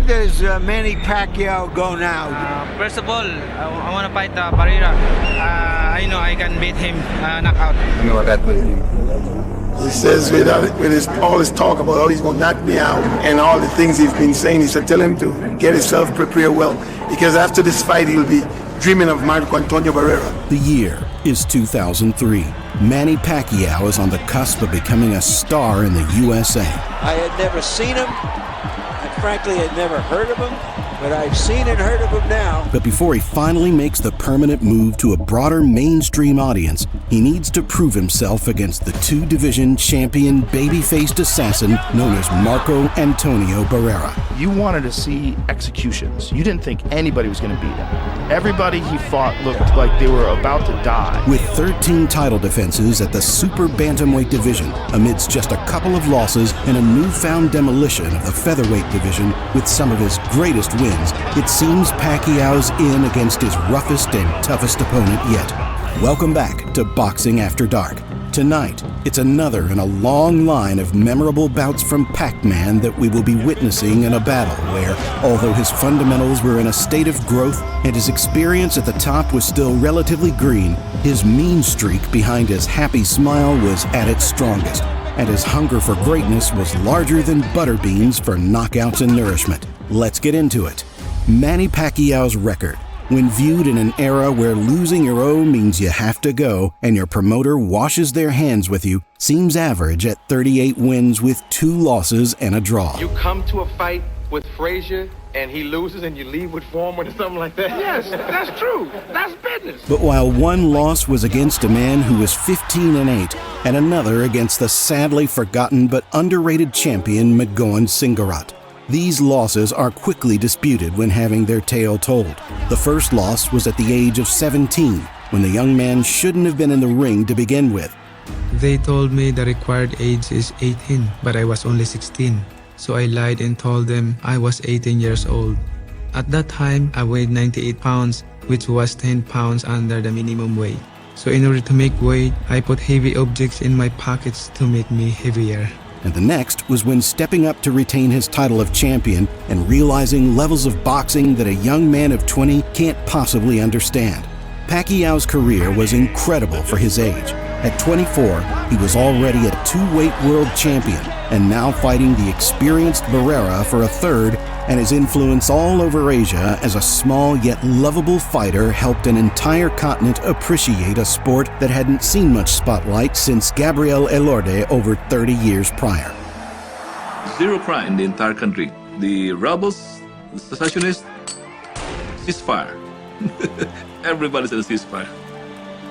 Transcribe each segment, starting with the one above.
does Manny Pacquiao go now? First of all, I want to fight Barrera. I know I can beat him knockout. I know what that means. He says with all his talk about how he's going to knock me out and all the things he's been saying, he said tell him to get himself prepared well, because after this fight he'll be dreaming of Marco Antonio Barrera. The year is 2003. Manny Pacquiao is on the cusp of becoming a star in the USA. I had never seen him, and frankly had never heard of him, but I've seen and heard of him now. But before he finally makes the permanent move to a broader mainstream audience, he needs to prove himself against the two-division champion baby-faced assassin known as Marco Antonio Barrera. You wanted to see executions. You didn't think anybody was going to beat him. Everybody he fought looked like they were about to die. With 13 title defenses at the super bantamweight division, amidst just a couple of losses and a newfound demolition of the featherweight division with some of his greatest wins, it seems Pacquiao's in against his roughest and toughest opponent yet. Welcome back to Boxing After Dark. Tonight, it's another in a long line of memorable bouts from Pac-Man that we will be witnessing in a battle where, although his fundamentals were in a state of growth and his experience at the top was still relatively green, his mean streak behind his happy smile was at its strongest, and his hunger for greatness was larger than butter beans for knockouts and nourishment. Let's get into it. Manny Pacquiao's record, when viewed in an era where losing your O means you have to go and your promoter washes their hands with you, seems average at 38 wins with 2 losses and a draw. You come to a fight with Frazier and he loses and you leave with Foreman or something like that? Yes, that's true. That's business. But while one loss was against a man who was 15-8 and another against the sadly forgotten but underrated champion McGowan Singarat, these losses are quickly disputed when having their tale told. The first loss was at the age of 17, when the young man shouldn't have been in the ring to begin with. They told me the required age is 18, but I was only 16. So I lied and told them I was 18 years old. At that time, I weighed 98 pounds, which was 10 pounds under the minimum weight. So in order to make weight, I put heavy objects in my pockets to make me heavier. And the next was when stepping up to retain his title of champion and realizing levels of boxing that a young man of 20 can't possibly understand. Pacquiao's career was incredible for his age. At 24, he was already a two-weight world champion and now fighting the experienced Barrera for a third, and his influence all over Asia as a small yet lovable fighter helped an entire continent appreciate a sport that hadn't seen much spotlight since Gabriel Elorde over 30 years prior. Zero crime in the entire country. The rebels, the secessionists, ceasefire. Everybody's in a ceasefire.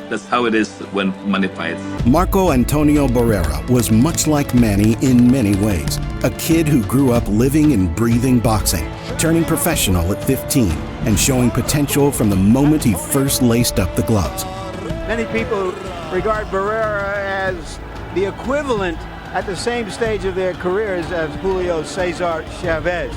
That's how it is when money fights. Marco Antonio Barrera was much like Manny in many ways. A kid who grew up living and breathing boxing, turning professional at 15, and showing potential from the moment he first laced up the gloves. Many people regard Barrera as the equivalent at the same stage of their careers as Julio Cesar Chavez.